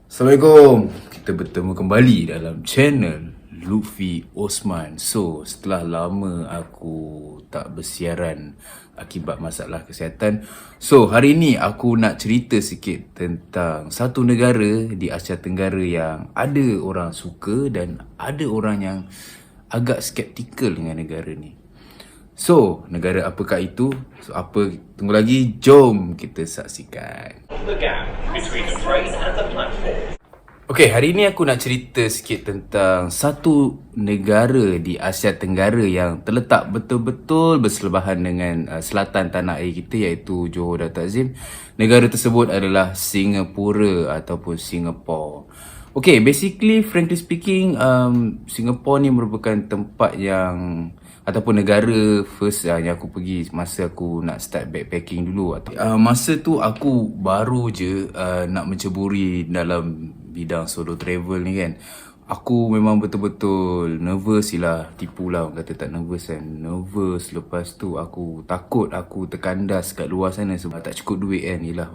Assalamualaikum. Kita bertemu kembali dalam channel Lutfi Osman. So, setelah lama aku tak bersiaran akibat masalah kesihatan, so hari ni aku nak cerita sikit tentang satu negara di Asia Tenggara yang ada orang suka dan ada orang yang agak skeptikal dengan negara ni. So, negara apakah itu? So, apa tunggu lagi? Jom kita saksikan. The gap between the train and the platform. Okay, hari ni aku nak cerita sikit tentang satu negara di Asia Tenggara yang terletak betul-betul bersebelahan dengan selatan tanah air kita, iaitu Johor Darul Takzim. Negara tersebut adalah Singapura ataupun Singapore. Okay, basically frankly speaking, Singapore ni merupakan tempat yang ataupun negara first yang aku pergi masa aku nak start backpacking dulu. Masa tu aku baru je nak menceburi dalam bidang solo travel ni kan. Aku memang betul-betul nervous lah, tipu lah orang kata tak nervous kan. Nervous, lepas tu aku takut aku terkandas kat luar sana sebab tak cukup duit kan. Yelah,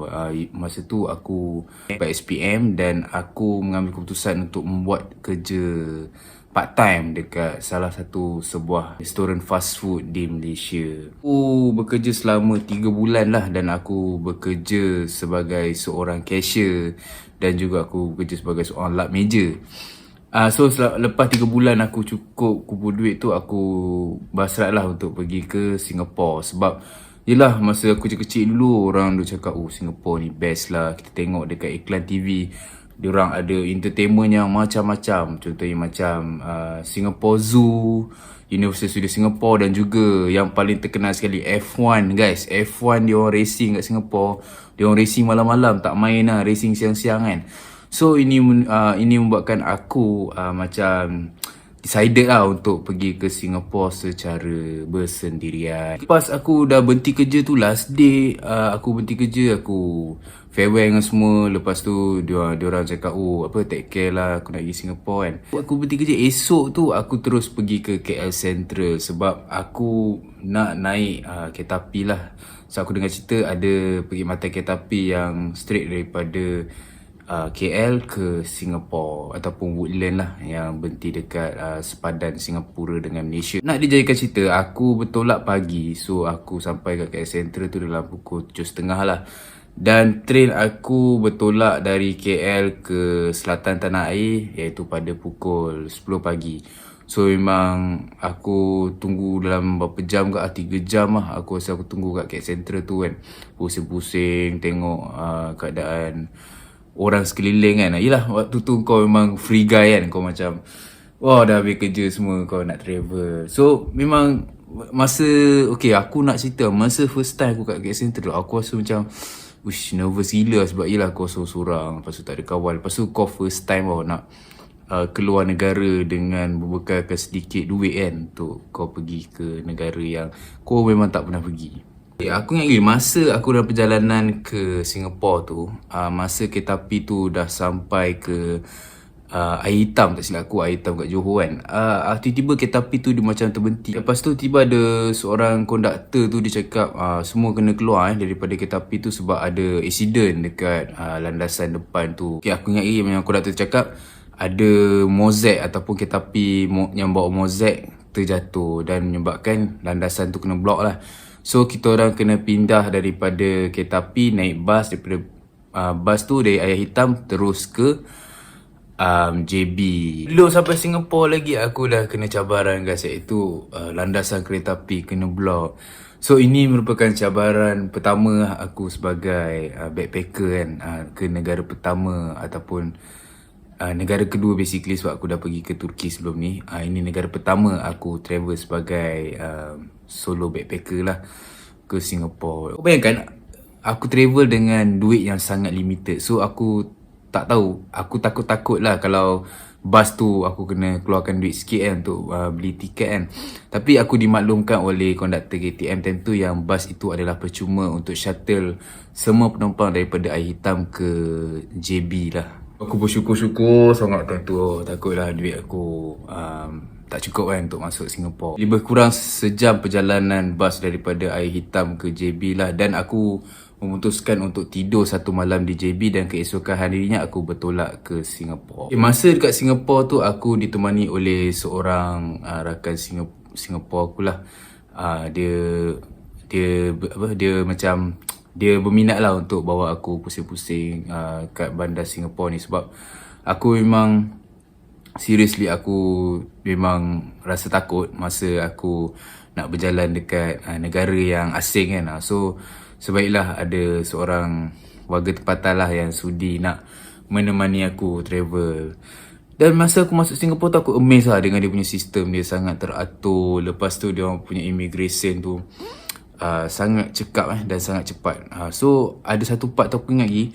masa tu aku dapat SPM dan aku mengambil keputusan untuk membuat kerja part time dekat salah satu sebuah restoran fast food di Malaysia. Aku bekerja selama 3 bulan lah dan aku bekerja sebagai seorang cashier dan juga aku bekerja sebagai seorang lap meja. So lepas 3 bulan aku cukup kumpul duit tu, aku berhasrat lah untuk pergi ke Singapore. Sebab yelah, masa aku kecil-kecil dulu orang tu cakap, oh Singapore ni best lah. Kita tengok dekat iklan TV, diorang ada entertainment yang macam-macam. Contohnya macam Singapore Zoo, Universal Studio Singapore, dan juga yang paling terkenal sekali F1 guys. F1 diorang racing kat Singapore. Diorang racing malam-malam, tak main lah, racing siang-siang kan. So ini membuatkan aku macam decided lah untuk pergi ke Singapore secara bersendirian. Lepas aku dah berhenti kerja tu, last day aku berhenti kerja, aku farewell dengan semua. Lepas tu diorang cakap, oh apa, take care lah, aku nak pergi Singapore kan. Aku berhenti kerja, esok tu aku terus pergi ke KL Central sebab aku nak naik kereta api lah. So aku dengar cerita ada perkhidmatan kereta api yang straight daripada KL ke Singapore ataupun Woodland lah, yang berhenti dekat sepadan Singapura dengan Malaysia. Nak dijadikan cerita, aku bertolak pagi. So aku sampai kat KL Central tu dalam pukul 7.30 lah. Dan train aku bertolak dari KL ke selatan tanah air iaitu pada pukul 10 pagi. So memang aku tunggu dalam berapa jam ke, 3 jam lah aku rasa aku tunggu kat KL Central tu kan. Pusing-pusing tengok keadaan orang sekeliling kan. Yelah, waktu tu kau memang free guy kan. Kau macam, wah dah habis kerja semua, kau nak travel. So memang masa, okay aku nak cerita, masa first time aku kat KL Central, aku rasa macam nervous gila sebab yelah kau sorang-sorang, lepas tu tak ada kawan. Lepas tu kau first time nak keluar negara dengan berbekalkan sedikit duit kan, untuk kau pergi ke negara yang kau memang tak pernah pergi. Aku ingat lagi masa aku dalam perjalanan ke Singapore tu, masa kereta api tu dah sampai ke Air Hitam, tak silap aku, Air Hitam kat Johor kan. Tiba-tiba kereta api tu dia macam terhenti. Lepas tu tiba ada seorang konduktor tu, dia cakap semua kena keluar daripada kereta api tu sebab ada accident dekat landasan depan tu. Okay, aku ingat lagi memang konduktor cakap ada mozek ataupun kereta api yang bawa mozek terjatuh dan menyebabkan landasan tu kena blok lah. So kita orang kena pindah daripada kereta api, naik bas daripada bas tu dari Air Hitam terus ke JB. Belum sampai Singapore lagi aku dah kena cabaran guys, iaitu landasan kereta api kena blok. So ini merupakan cabaran pertama aku sebagai backpacker kan, ke negara pertama ataupun negara kedua basically, sebab aku dah pergi ke Turki sebelum ni. Ini negara pertama aku travel sebagai solo backpacker lah ke Singapore. Bayangkan aku travel dengan duit yang sangat limited. So aku tak tahu, aku takut-takut lah kalau bas tu aku kena keluarkan duit sikit kan untuk beli tiket kan. Tapi aku dimaklumkan oleh konduktor KTM time tu yang bas itu adalah percuma untuk shuttle semua penumpang daripada Air Hitam ke JB lah. Aku bersyukur-syukur sangat time tu. Takutlah duit aku tak cukup kan untuk masuk Singapore. Lebih kurang sejam perjalanan bas daripada Air Hitam ke JB lah. Dan aku memutuskan untuk tidur satu malam di JB dan keesokan harinya aku bertolak ke Singapura. Masa dekat Singapura tu aku ditemani oleh seorang rakan Singapura aku lah. Dia macam dia berminat lah untuk bawa aku pusing-pusing kat bandar Singapura ni sebab aku memang seriously aku memang rasa takut masa aku nak berjalan dekat negara yang asing kan. So sebaiklah ada seorang warga tempatan lah yang sudi nak menemani aku travel. Dan masa aku masuk Singapura tu aku amazed lah dengan dia punya sistem. Dia sangat teratur. Lepas tu dia orang punya immigration tu sangat cekap dan sangat cepat. So ada satu part tu aku ingat lagi,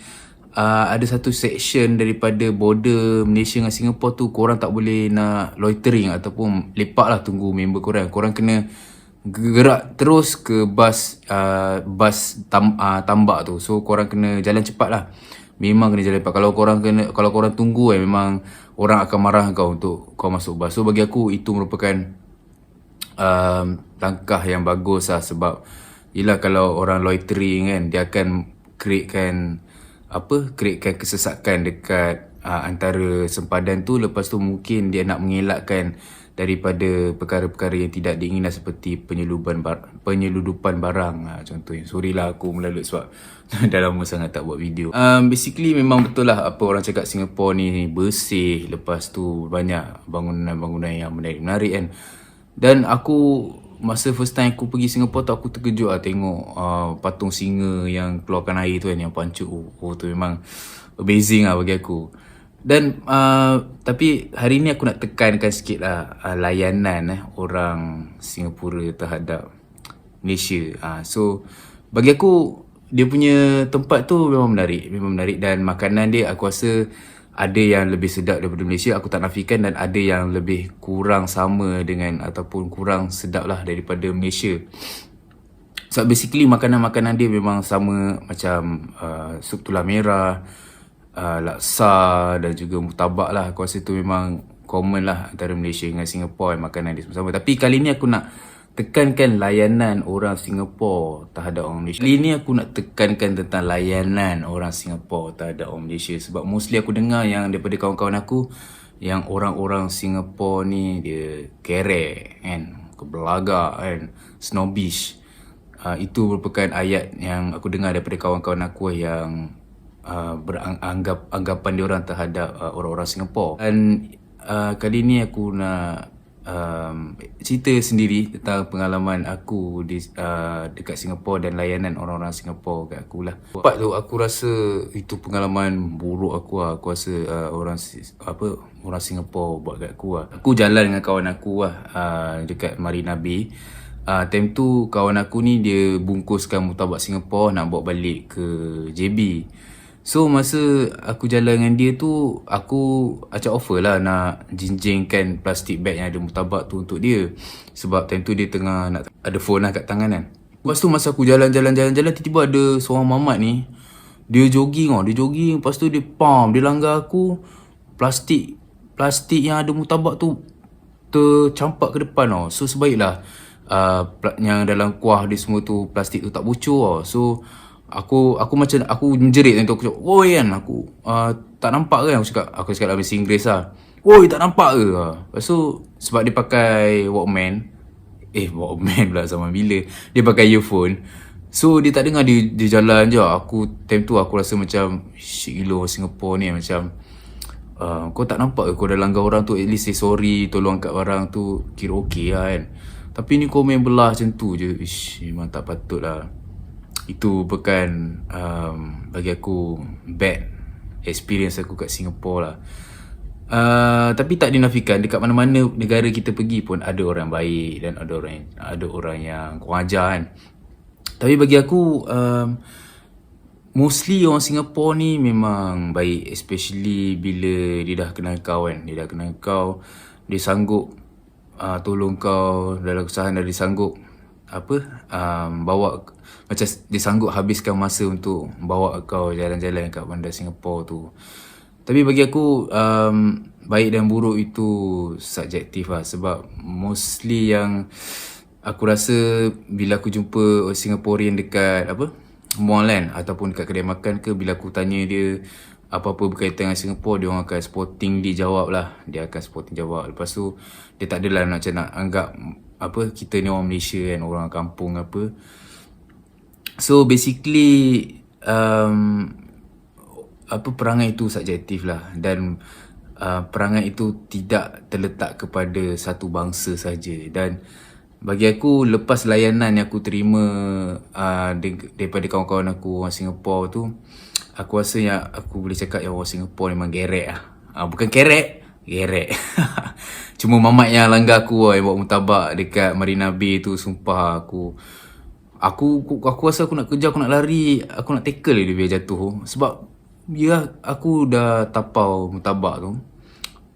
ada satu section daripada border Malaysia dengan Singapura tu korang tak boleh nak loitering ataupun lepak lah tunggu member korang. Korang kena gerak terus ke bas tambak tu. So korang kena jalan cepat lah. Memang kena jalan cepat. Kalau korang tunggu memang orang akan marah kau untuk kau masuk bas. So bagi aku itu merupakan langkah yang bagus lah sebab yelah kalau orang loitering kan dia akan createkan kesesakan dekat antara sempadan tu. Lepas tu mungkin dia nak mengelakkan daripada perkara-perkara yang tidak diinginkan seperti penyeludupan barang contohnya. Sorry lah aku melalut sebab dah lama sangat tak buat video. Basically memang betul lah apa orang cakap Singapura ni bersih. Lepas tu banyak bangunan-bangunan yang menarik-menarik kan. Dan aku masa first time aku pergi Singapura tu aku terkejut lah tengok patung singa yang keluarkan air tu kan, yang pancuk. Tu memang amazing lah bagi aku. Dan tapi hari ni aku nak tekankan sikit lah layanan orang Singapura terhadap Malaysia. So bagi aku dia punya tempat tu memang menarik dan makanan dia aku rasa ada yang lebih sedap daripada Malaysia, aku tak nafikan, dan ada yang lebih kurang sama dengan ataupun kurang sedap lah daripada Malaysia. So basically makanan-makanan dia memang sama macam sup tulang merah, laksa dan juga murtabak lah. Aku rasa tu memang common lah antara Malaysia dengan Singapura, makanan dia sama-sama. Tapi kali ni aku nak tekankan layanan orang Singapura terhadap orang Malaysia. Kali ni aku nak tekankan tentang layanan orang Singapura terhadap orang Malaysia. Sebab mostly aku dengar yang daripada kawan-kawan aku yang orang-orang Singapura ni dia kerek kan, kebelagak kan, snobbish. Itu merupakan ayat yang aku dengar daripada kawan-kawan aku yang anggapan diorang terhadap orang-orang Singapura. Dan kali ni aku nak cerita sendiri tentang pengalaman aku di dekat Singapura dan layanan orang-orang Singapura kat aku lah. Part tu aku rasa itu pengalaman buruk aku lah. Aku rasa orang Singapura buat kat aku lah. Aku jalan dengan kawan aku lah dekat Marina Bay. Time tu kawan aku ni dia bungkuskan murtabak Singapura nak bawa balik ke JB. So masa aku jalan dengan dia tu, aku acak offer lah nak jinjingkan plastik bag yang ada murtabak tu untuk dia. Sebab time tu dia tengah nak ada phone lah kat tangan kan. Lepas tu masa aku jalan-jalan tiba-tiba ada seorang mamat ni, dia jogging. Lepas tu dia langgar aku. Plastik yang ada murtabak tu tercampak ke depan . So sebaiklah yang dalam kuah dia semua tu, plastik tu tak bocor . So Aku menjerit tu. Aku cakap, "Oi kan, aku tak nampak kan?" Aku cakap dalam bahasa Inggeris lah. "Oi, tak nampak ke?" Lepas tu sebab dia pakai Walkman pula zaman bila. Dia pakai earphone. So dia tak dengar, dia jalan je. Time tu aku rasa macam shit gila Singapura ni, macam kau tak nampak ke kau dah langgar orang tu, at least say sorry, tolong angkat barang tu, kira okey lah kan. Tapi ni kau main belah macam tu je. Memang tak patut lah. Itu bukan bagi aku bad experience aku kat Singapura lah. Tapi tak dinafikan dekat mana-mana negara kita pergi pun ada orang baik dan ada orang yang kurang ajar kan. Tapi bagi aku mostly orang Singapura ni memang baik, especially bila dia dah kenal kau kan. Dia dah kenal kau, dia sanggup tolong kau dalam kesusahan, dia sanggup bawa, macam dia sanggup habiskan masa untuk bawa kau jalan-jalan kat bandar Singapura tu. Tapi bagi aku baik dan buruk itu subjektif lah. Sebab mostly yang aku rasa bila aku jumpa Singaporean dekat mall kan, ataupun kat kedai makan ke, bila aku tanya dia apa-apa berkaitan dengan Singapore, dia orang akan sporting dia jawab lah. Dia akan sporting jawab. Lepas tu dia tak adalah macam nak anggap apa kita ni orang Malaysia kan, orang kampung apa. So basically apa, perangai itu subjektif lah, dan perangai itu tidak terletak kepada satu bangsa saja. Dan bagi aku, lepas layanan yang aku terima daripada kawan-kawan aku orang Singapore tu, aku rasa yang aku boleh cakap yang orang Singapore memang gerek lah. Bukan kerek, gerek. Cuma mamat yang langgar aku yang buat mutabak dekat Marina Bay tu, sumpah aku rasa aku nak kejar, aku nak lari, aku nak tackle dia biar jatuh. Sebab ya, aku dah tapau mutabak tu.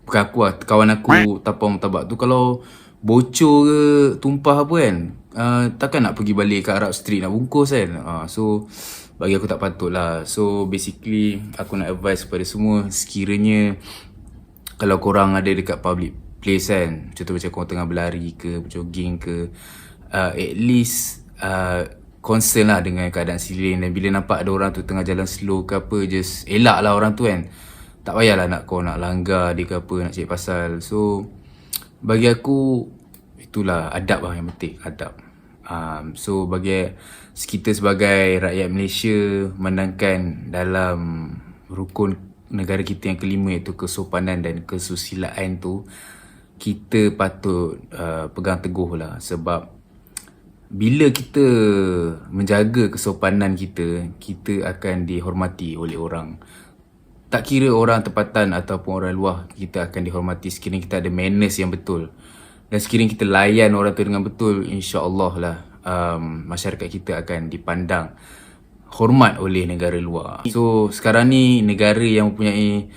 Bukan aku lah, kawan aku tapau mutabak tu. Kalau bocor ke tumpah apa kan, takkan nak pergi balik kat Arab Street nak bungkus kan. So bagi aku tak patut lah. So basically aku nak advise kepada semua, sekiranya kalau korang ada dekat public place kan, contoh macam korang tengah berlari ke, jogging ke, at least concern lah dengan keadaan sekeliling. Dan bila nampak ada orang tu tengah jalan slow ke apa, just elak lah orang tu kan. Tak payahlah nak kau nak langgar dia ke apa, nak cari pasal. So bagi aku itulah adab lah yang penting, adab. So bagi kita sebagai rakyat Malaysia, memandangkan dalam rukun negara kita yang kelima, iaitu kesopanan dan kesusilaan tu, kita patut pegang teguh lah. Sebab bila kita menjaga kesopanan kita, kita akan dihormati oleh orang. Tak kira orang tempatan ataupun orang luar, kita akan dihormati sekiranya kita ada manners yang betul. Dan sekiranya kita layan orang tu dengan betul, insya-Allah lah masyarakat kita akan dipandang hormat oleh negara luar. So sekarang ni negara yang mempunyai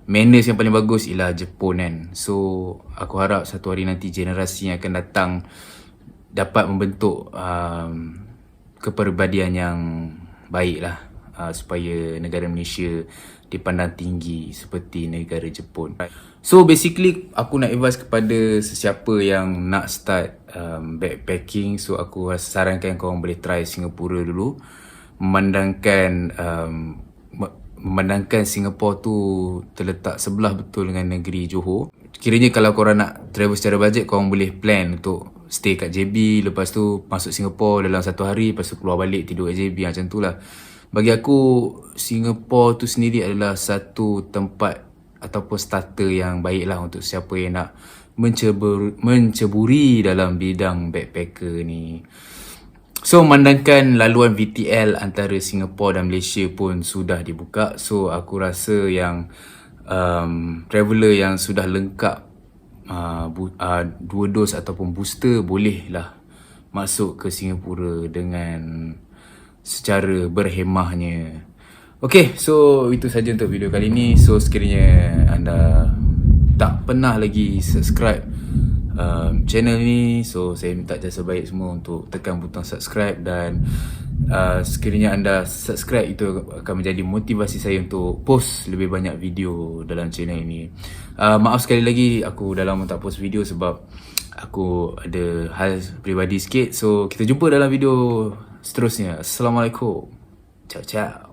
manners yang paling bagus ialah Jepun kan. So aku harap satu hari nanti generasi yang akan datang dapat membentuk kepribadian yang baik lah, supaya negara Malaysia dipandang tinggi seperti negara Jepun. So basically aku nak advise kepada sesiapa yang nak start backpacking. So aku sarankan korang boleh try Singapura dulu. Memandangkan Singapura tu terletak sebelah betul dengan negeri Johor. Kiranya kalau korang nak travel secara bajet, korang boleh plan untuk stay kat JB, lepas tu masuk Singapura dalam satu hari, lepas tu keluar balik tidur kat JB, macam tu lah. Bagi aku, Singapura tu sendiri adalah satu tempat ataupun starter yang baik lah untuk siapa yang nak menceburi dalam bidang backpacker ni. So memandangkan laluan VTL antara Singapura dan Malaysia pun sudah dibuka, so aku rasa yang traveller yang sudah lengkap 2 dos ataupun booster bolehlah masuk ke Singapura dengan secara berhemahnya. Okay, so itu saja untuk video kali ni. So sekiranya anda tak pernah lagi subscribe channel ni, so saya minta jasa baik semua untuk tekan butang subscribe. Dan sekiranya anda subscribe, itu akan menjadi motivasi saya untuk post lebih banyak video dalam channel ini. Maaf sekali lagi, aku dah lama tak post video sebab aku ada hal peribadi sikit. So kita jumpa dalam video seterusnya. Assalamualaikum. Ciao ciao.